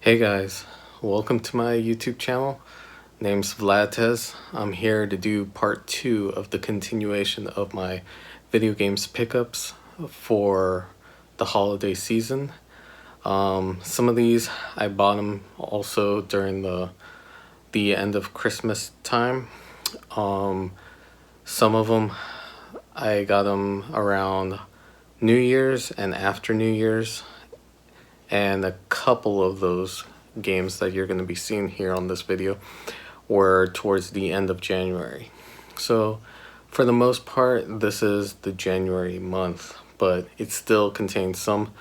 Hey guys, welcome to my YouTube channel. Name's Vladtez. I'm here to do part 2 of the continuation of my video games pickups for the holiday season. Some of these I bought them also during the end of Christmas time. Some of them I got them around New Year's and after New Year's, and a couple of those games that you're going to be seeing here on this video were towards the end of January. So for the most part, this is the January month, but it still contains some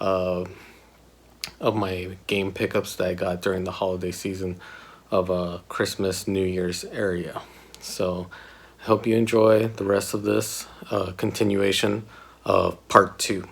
of my game pickups that I got during the holiday season of Christmas, New Year's area. So I hope you enjoy the rest of this continuation of part 2.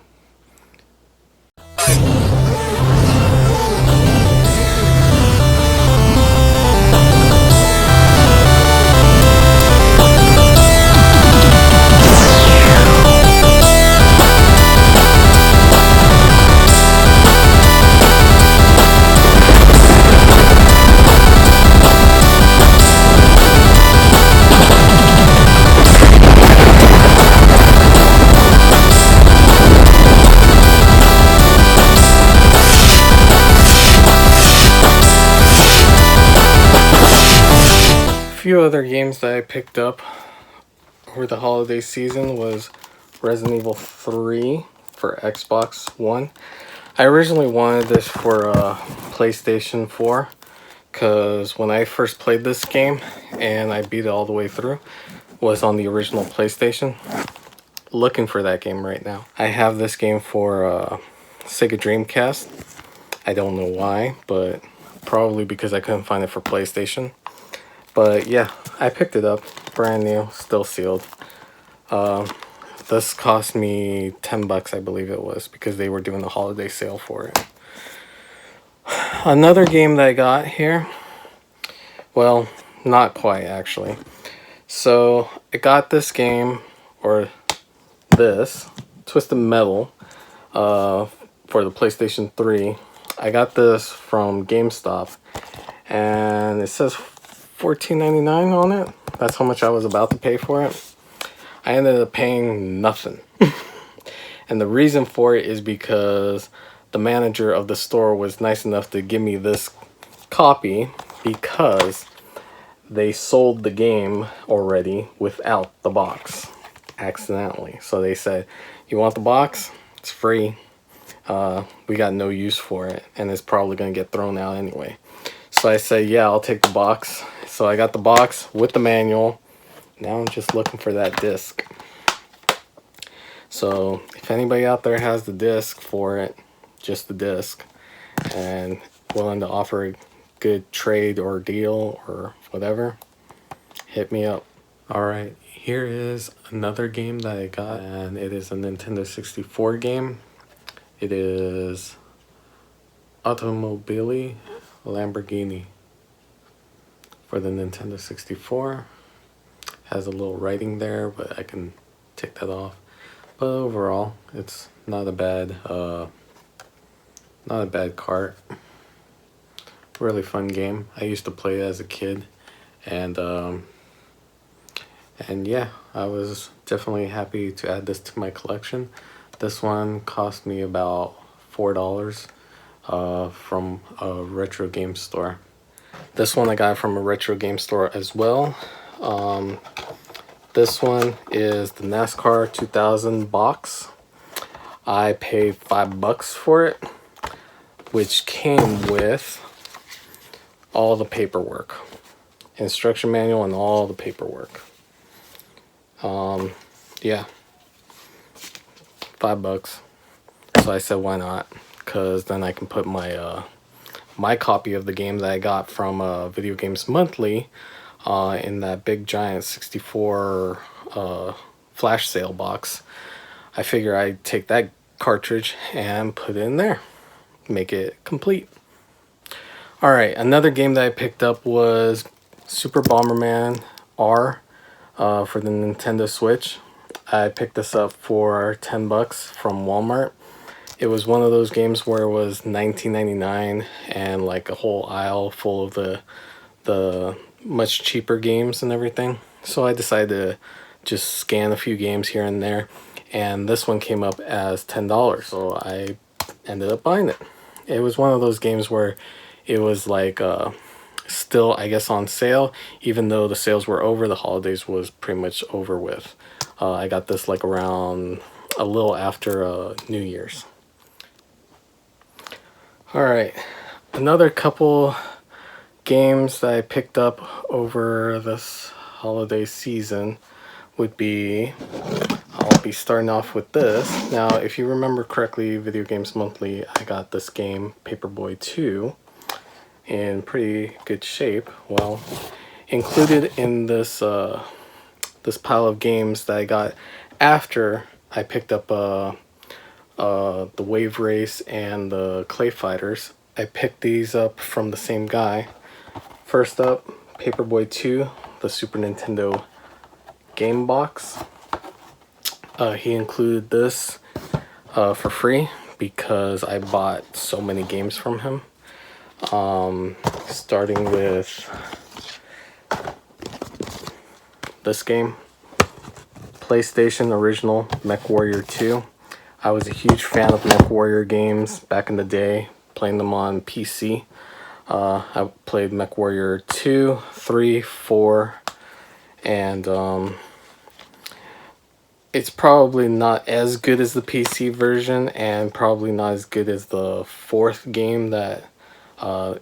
A few other games that I picked up over the holiday season was Resident Evil 3 for Xbox One. I originally wanted this for PlayStation 4 because when I first played this game and I beat it all the way through was on the original PlayStation. Looking for that game right now. I have this game for Sega Dreamcast. I don't know why, but probably because I couldn't find it for PlayStation. But yeah, I picked it up, brand new, still sealed. This cost me 10 bucks, I believe it was, because they were doing the holiday sale for it. Another game that I got here, well, not quite actually. So I got this game, or this, Twisted Metal, for the PlayStation 3. I got this from GameStop, and it says $14.99 on it. That's how much I was about to pay for it. I ended up paying nothing. And the reason for it is because the manager of the store was nice enough to give me this copy because they sold the game already without the box accidentally. So they said, you want the box? It's free. We got no use for it, and it's probably going to get thrown out anyway. So I said, yeah, I'll take the box. So I got the box with the manual. Now I'm just looking for that disc. So if anybody out there has the disc for it, just the disc, and willing to offer a good trade or deal or whatever, hit me up. Alright, here is another game that I got, and it is a Nintendo 64 game. It is Automobili Lamborghini for the Nintendo 64. Has a little writing there, but I can take that off. But overall, it's not a bad cart. Really fun game. I used to play it as a kid, and yeah, I was definitely happy to add this to my collection. This one cost me about $4 from a retro game store. This one I got from a retro game store as well. This one is the NASCAR 2000 box. I paid $5 for it, which came with all the paperwork, instruction manual, and all the paperwork. Yeah, $5. So I said, why not? Because then I can put my my copy of the game that I got from Video Games Monthly in that big giant 64 flash sale box. I figure I'd take that cartridge and put it in there, make it complete. Alright, another game that I picked up was Super Bomberman R for the Nintendo Switch. I picked this up for 10 bucks from Walmart. It was one of those games where it was $19.99 and like a whole aisle full of the much cheaper games and everything. So I decided to just scan a few games here and there, and this one came up as $10, so I ended up buying it. It was one of those games where it was like still, I guess, on sale, even though the sales were over. The holidays was pretty much over with. I got this like around a little after New Year's. All right, another couple games that I picked up over this holiday season would be, I'll be starting off with this. Now, if you remember correctly, Video Games Monthly, I got this game, Paperboy 2, in pretty good shape. Well, included in this this pile of games that I got after I picked up the Wave Race and the Clay Fighters, I picked these up from the same guy. First up, Paperboy 2, the Super Nintendo game box. He included this for free because I bought so many games from him. Starting with this game, PlayStation Original MechWarrior 2. I was a huge fan of MechWarrior games back in the day, playing them on PC. I played MechWarrior 2, 3, 4, and it's probably not as good as the PC version, and probably not as good as the fourth game that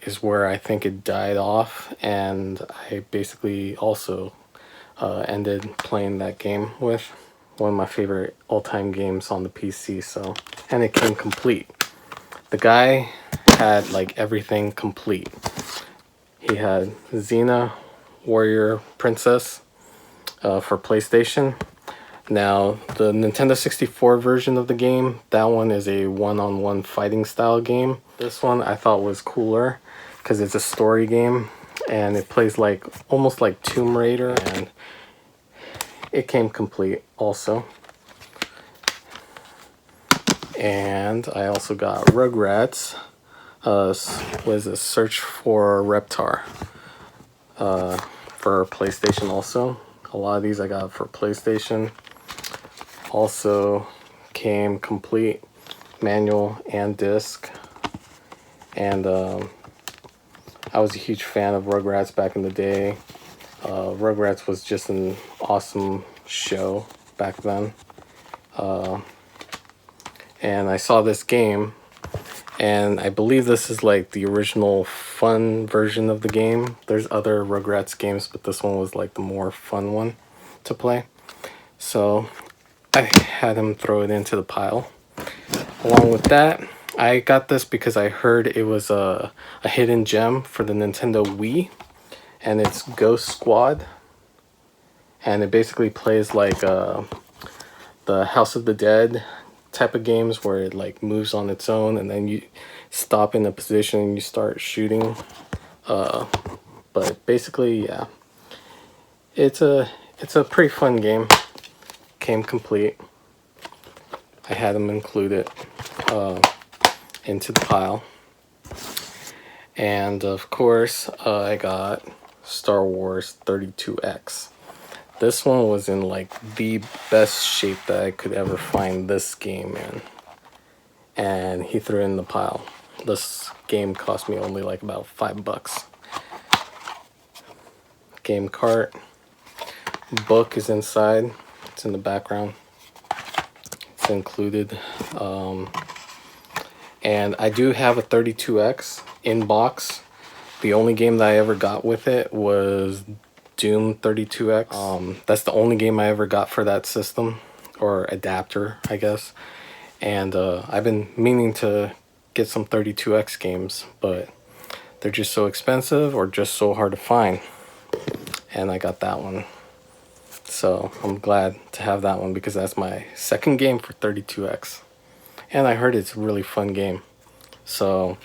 is where I think it died off, and I basically also ended playing that game with. One of my favorite all-time games on the PC, so, and it came complete. The guy had like everything complete. He had Xena Warrior Princess for PlayStation. Now, the Nintendo 64 version of the game, that one is a one-on-one fighting style game. This one I thought was cooler because it's a story game and it plays like almost like Tomb Raider, and it came complete also. And I also got Rugrats, was a Search for Reptar for PlayStation also. A lot of these I got for PlayStation. Also came complete, manual and disc. And I was a huge fan of Rugrats back in the day. Rugrats was just an awesome show back then. And I saw this game, and I believe this is like the original fun version of the game. There's other Rugrats games, but this one was like the more fun one to play. So I had him throw it into the pile. Along with that, I got this because I heard it was a hidden gem for the Nintendo Wii, and it's Ghost Squad. And it basically plays like the House of the Dead type of games where it like moves on its own, and then you stop in a position and you start shooting. But basically, yeah, it's a pretty fun game. Came complete. I had them included into the pile. And of course, I got Star Wars 32X. This one was in like the best shape that I could ever find this game in. And he threw it in the pile. This game cost me only like about $5. Game cart. Book is inside. It's in the background. It's included. And I do have a 32X in box. The only game that I ever got with it was Doom 32X. That's the only game I ever got for that system, or adapter, I guess. And I've been meaning to get some 32X games, but they're just so expensive or just so hard to find. And I got that one. So I'm glad to have that one because that's my second game for 32X. And I heard it's a really fun game. So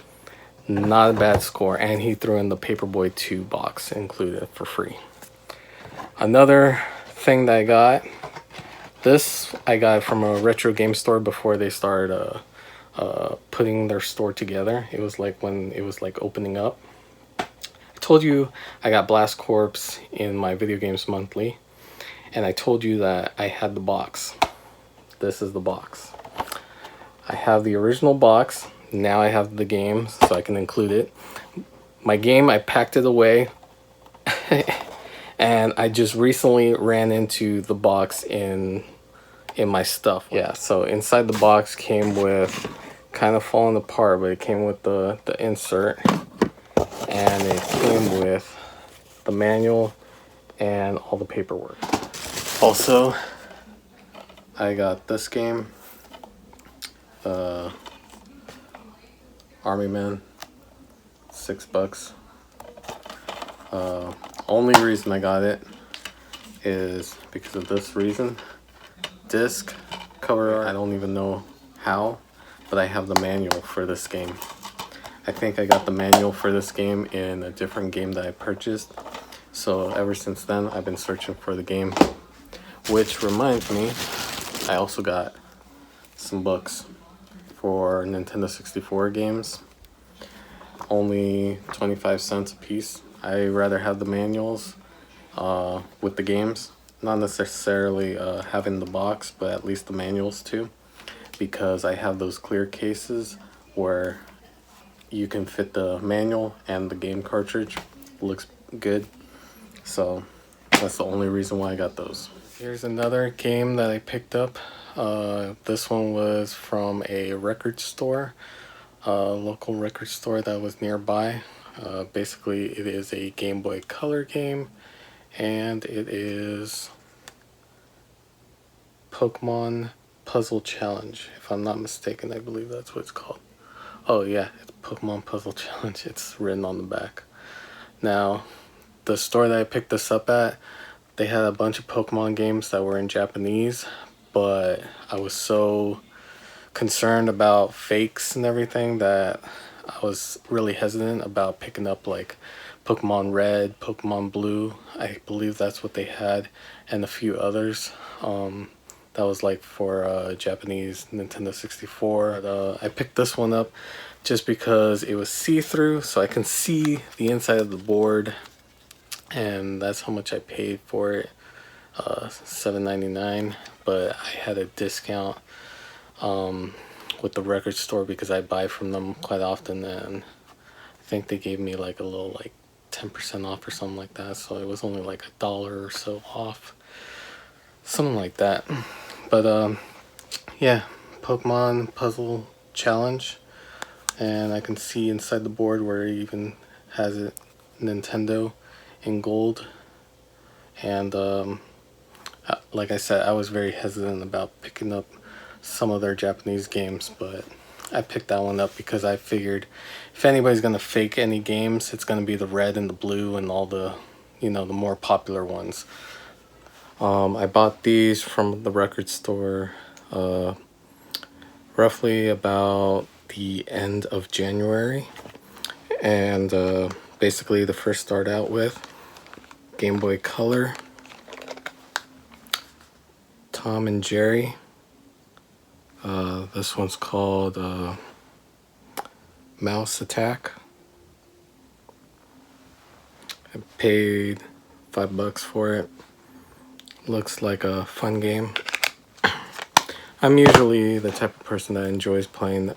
not a bad score. And he threw in the Paperboy 2 box included for free. Another thing that I got, this I got from a retro game store before they started putting their store together. It was like when it was like opening up. I told you I got Blast Corps in my Video Games Monthly, and I told you that I had the box. This is the box. I have the original box. Now I have the game, so I can include it. My game, I packed it away. And I just recently ran into the box in my stuff. Yeah, so inside the box came with, kind of falling apart, but it came with the insert, and it came with the manual and all the paperwork. Also, I got this game, Army Men, $6. Only reason I got it is because of this reason. Disc cover art, I don't even know how, but I have the manual for this game. I think I got the manual for this game in a different game that I purchased. So ever since then, I've been searching for the game. Which reminds me, I also got some books for Nintendo 64 games. Only 25 cents a piece. I rather have the manuals with the games. Not necessarily having the box, but at least the manuals too. Because I have those clear cases where you can fit the manual and the game cartridge. Looks good. So that's the only reason why I got those. Here's another game that I picked up. This one was from a record store. Local record store that was nearby. Basically, it is a Game Boy Color game, and it is Pokemon Puzzle Challenge. If I'm not mistaken, I believe that's what it's called. Oh yeah, it's Pokemon Puzzle Challenge. It's written on the back. Now, the store that I picked this up at, they had a bunch of Pokemon games that were in Japanese, but I was so concerned about fakes and everything that I was really hesitant about picking up like Pokemon Red, Pokemon Blue. I believe that's what they had, and a few others. That was like for Japanese Nintendo 64. I picked this one up just because it was see-through, so I can see the inside of the board, and that's how much I paid for it. $7.99, but I had a discount with the record store because I buy from them quite often, and I think they gave me like a little like 10% off or something like that, so it was only like $1 or so off, something like that. But yeah, Pokemon Puzzle Challenge, and I can see inside the board where it even has it Nintendo in gold. And like I said, I was very hesitant about picking up some of their Japanese games, but I picked that one up because I figured if anybody's gonna fake any games, it's gonna be the red and the blue and all the, you know, the more popular ones. I bought these from the record store roughly about the end of January, and basically the first start out with Game Boy Color, Tom and Jerry. This one's called Mouse Attack. I paid $5 for it. Looks like a fun game. I'm usually the type of person that enjoys playing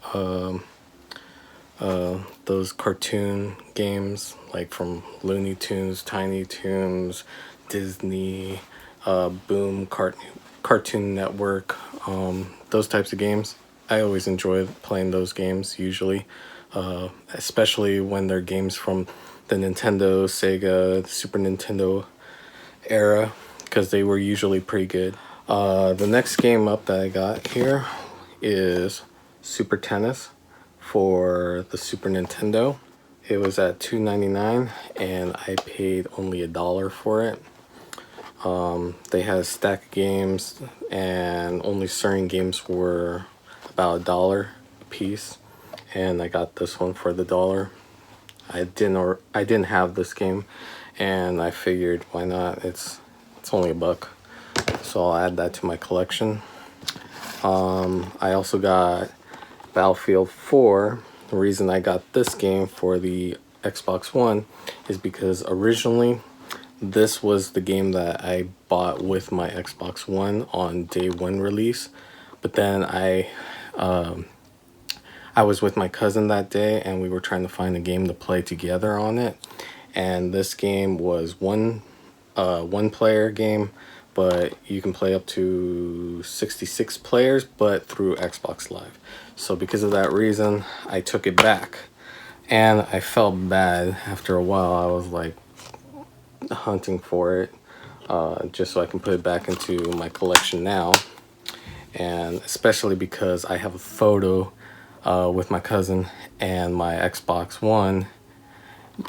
those cartoon games, like from Looney Tunes, Tiny Toons, Disney, Boom, Cartoon Network, those types of games. I always enjoy playing those games, usually, especially when they're games from the Nintendo, Sega, the Super Nintendo era, because they were usually pretty good. The next game up that I got here is Super Tennis for the Super Nintendo. It was at $2.99 and I paid only $1 for it. They had a stack of games, and only certain games were about $1 a piece, and I got this one for the $1. I didn't have this game, and I figured why not? It's only $1, so I'll add that to my collection. I also got Battlefield 4. The reason I got this game for the Xbox One is because originally this was the game that I bought with my Xbox One on day one release, but then I was with my cousin that day and we were trying to find a game to play together on it, and this game was one player game, but you can play up to 66 players, but through Xbox Live. So because of that reason, I took it back, and I felt bad after a while. I was like hunting for it, just so I can put it back into my collection now, and especially because I have a photo with my cousin and my Xbox One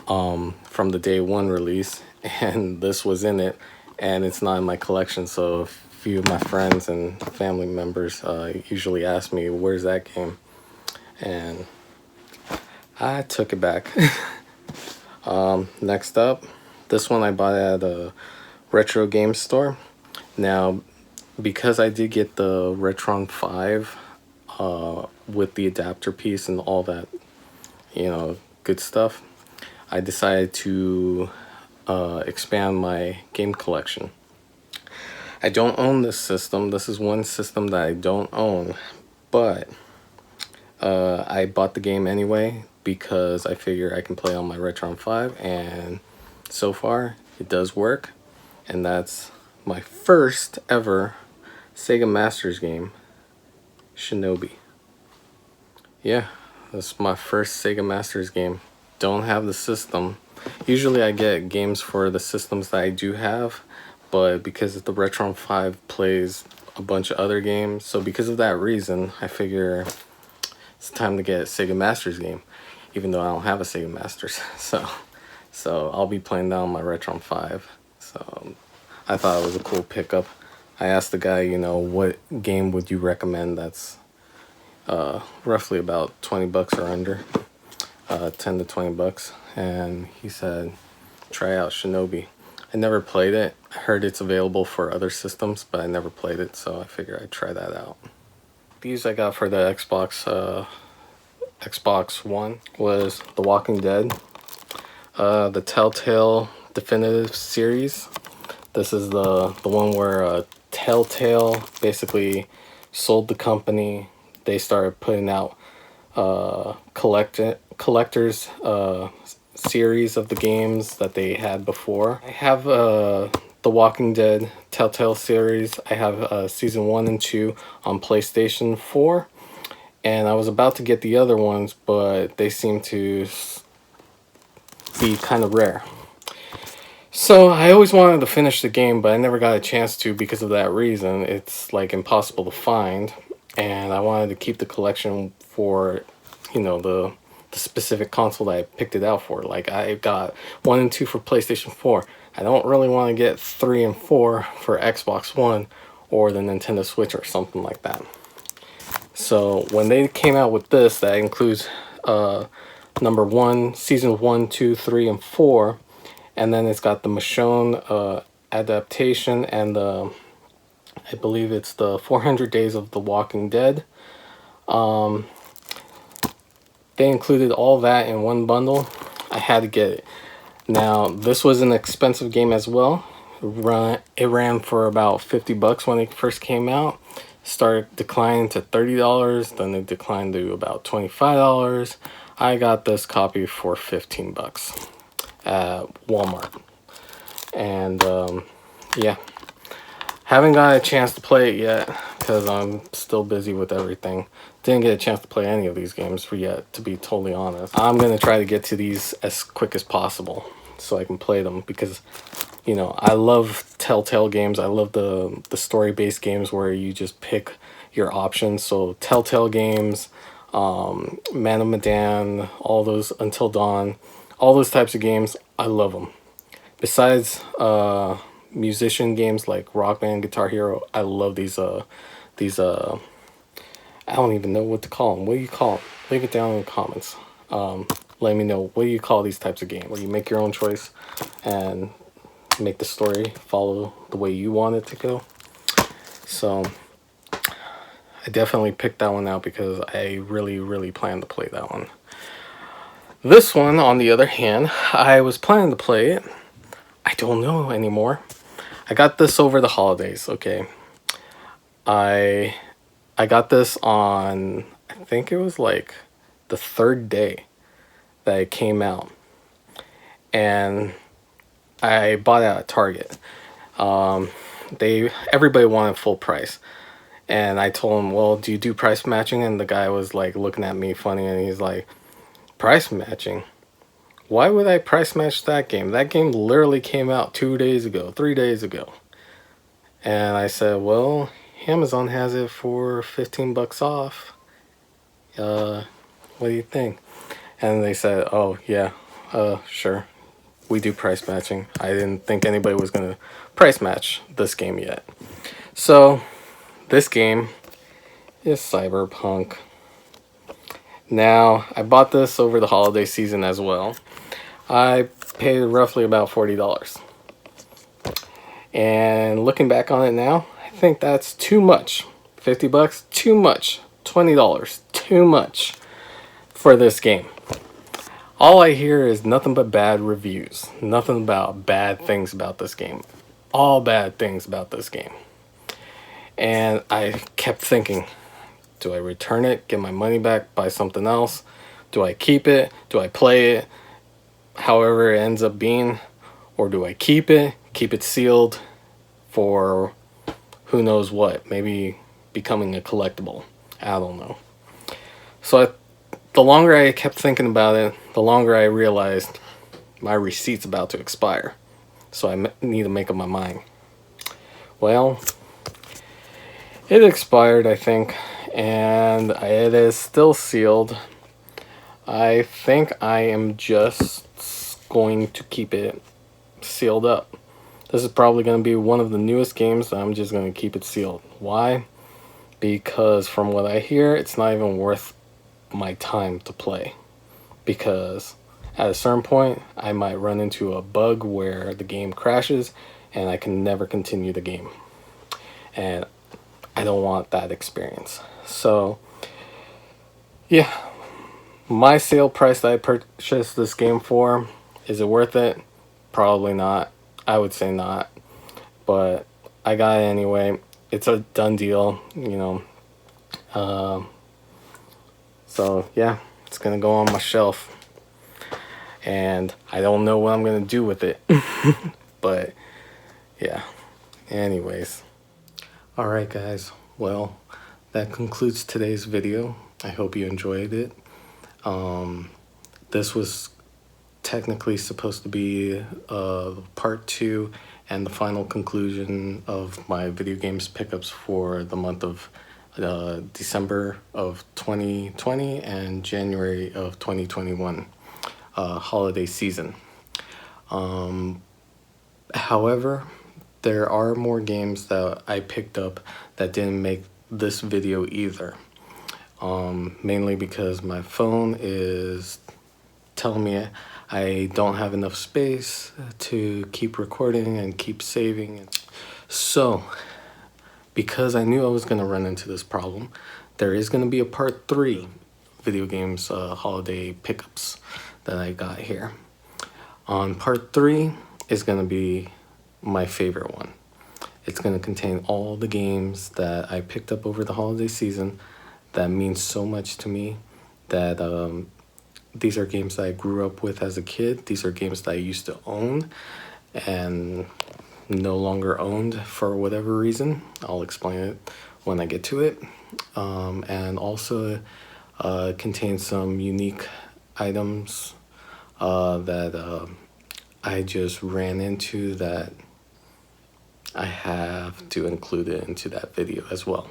from the day one release, and this was in it, and it's not in my collection. So a few of my friends and family members usually ask me, where's that game? And I took it back. Next up, this one I bought at a retro game store. Now, because I did get the Retron 5 with the adapter piece and all that, good stuff, I decided to expand my game collection. I don't own this system. This is one system that I don't own, but I bought the game anyway because I figure I can play on my Retron 5, and so far it does work. And that's my first ever Sega Masters game, Shinobi. Yeah, that's my first Sega Masters game. Don't have the system. Usually I get games for the systems that I do have, but because the Retron 5 plays a bunch of other games, so because of that reason, I figure it's time to get a Sega Masters game, even though I don't have a Sega Masters. So I'll be playing that on my Retron 5. So I thought it was a cool pickup. I asked the guy, what game would you recommend that's roughly about 20 bucks or under, 10 to 20 bucks, and he said try out Shinobi. I never played it. I heard it's available for other systems, but I never played it, so I figured I'd try that out. These I got for the Xbox One was The Walking Dead, the Telltale Definitive Series. This is the one where Telltale basically sold the company. They started putting out collectors series of the games that they had before. I have The Walking Dead Telltale series. I have season 1 and 2 on PlayStation 4, and I was about to get the other ones, but they seem to be kind of rare. So I always wanted to finish the game, but I never got a chance to because of that reason. It's like impossible to find, and I wanted to keep the collection for, the specific console that I picked it out for. Like, I got 1 and 2 for PlayStation 4. I don't really want to get 3 and 4 for Xbox One or the Nintendo Switch or something like that. So when they came out with this, that includes number 1, season 1, 2, 3, and 4, and then it's got the Michonne adaptation and I believe it's the 400 Days of The Walking Dead. They included all that in one bundle. I had to get it. Now, this was an expensive game as well. It ran for about 50 bucks when it first came out. Started declining to $30, then it declined to about $25. I got this copy for 15 bucks at Walmart. And yeah, haven't got a chance to play it yet because I'm still busy with everything. Didn't get a chance to play any of these games yet, to be totally honest. I'm gonna try to get to these as quick as possible so I can play them, because I love Telltale games. I love the story-based games where you just pick your options. So Telltale games, Man of Medan, all those, Until Dawn, all those types of games, I love them. Besides musician games like Rock Band, Guitar Hero, I love these I don't even know what to call them. What do you call them? Leave it down in the comments. Let me know, what do you call these types of games where you make your own choice and make the story follow the way you want it to go. So I I definitely picked that one out because I really plan to play that one. This one, on the other hand, I was planning to play it. I don't know anymore. I got this over the holidays, okay. I got this on, I think it was like the third day that it came out. And I bought it at Target. Everybody wanted full price. And I told him, well, do you do price matching? And the guy was like looking at me funny and he's like, price matching? Why would I price match that game? That game literally came out 2 days ago, 3 days ago. And I said, well, Amazon has it for 15 bucks off. What do you think? And they said, oh, yeah, sure. We do price matching. I didn't think anybody was going to price match this game yet. So, this game is Cyberpunk. Now, I bought this over the holiday season as well. I paid roughly about $40. And looking back on it now, I think that's too much. 50 bucks, too much. $20, too much for this game. All I hear is nothing but bad reviews. Nothing about bad things about this game. All bad things about this game. And I kept thinking, do I return it, get my money back, buy something else? Do I keep it? Do I play it? However it ends up being? Or do I keep it sealed for who knows what? Maybe becoming a collectible. I don't know. So the longer I kept thinking about it, the longer I realized my receipt's about to expire. So I need to make up my mind. Well, it expired, I think, and it is still sealed. I think I am just going to keep it sealed up. This is probably going to be one of the newest games that I'm just going to keep it sealed. Why? Because from what I hear, it's not even worth my time to play. Because at a certain point, I might run into a bug where the game crashes and I can never continue the game. And I don't want that experience. So, yeah. My sale price that I purchased this game for, is it worth it? Probably not. I would say not. But I got it anyway. It's a done deal, you know. So, yeah, it's going to go on my shelf. And I don't know what I'm going to do with it. But, yeah. Anyways. Alright, guys. Well, that concludes today's video. I hope you enjoyed it. This was technically supposed to be part 2 and the final conclusion of my video games pickups for the month of December of 2020 and January of 2021 holiday season. However, there are more games that I picked up that didn't make this video either. Mainly because my phone is telling me I don't have enough space to keep recording and keep saving. So, because I knew I was going to run into this problem, there is going to be a part 3 video games holiday pickups that I got here. On part 3 is going to be my favorite one. It's going to contain all the games that I picked up over the holiday season that means so much to me, that these are games that I grew up with as a kid. These are games that I used to own and no longer owned for whatever reason. I'll explain it when I get to it. And also contains some unique items that I just ran into that I have to include it into that video as well.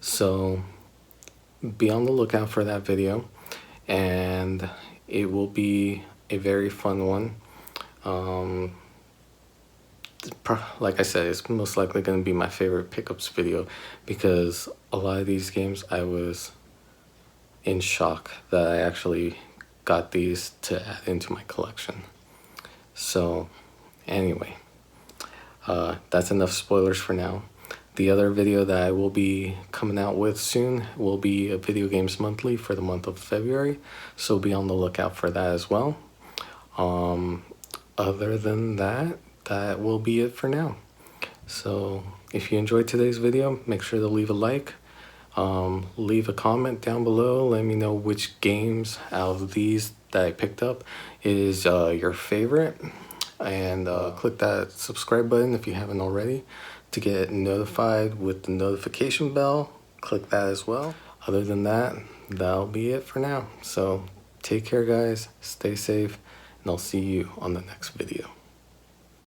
So be on the lookout for that video, and it will be a very fun one. Like I said, it's most likely going to be my favorite pickups video because a lot of these games I was in shock that I actually got these to add into my collection. So anyway, that's enough spoilers for now. The other video that I will be coming out with soon will be a Video Games Monthly for the month of February, so be on the lookout for that as well. Other than that, that will be it for now. So if you enjoyed today's video, make sure to leave a like, leave a comment down below. Let me know which games out of these that I picked up is your favorite, and click that subscribe button if you haven't already to get notified with the notification bell. Click that as well. Other than that, that'll be it for now. So take care, guys, stay safe, and I'll see you on the next video.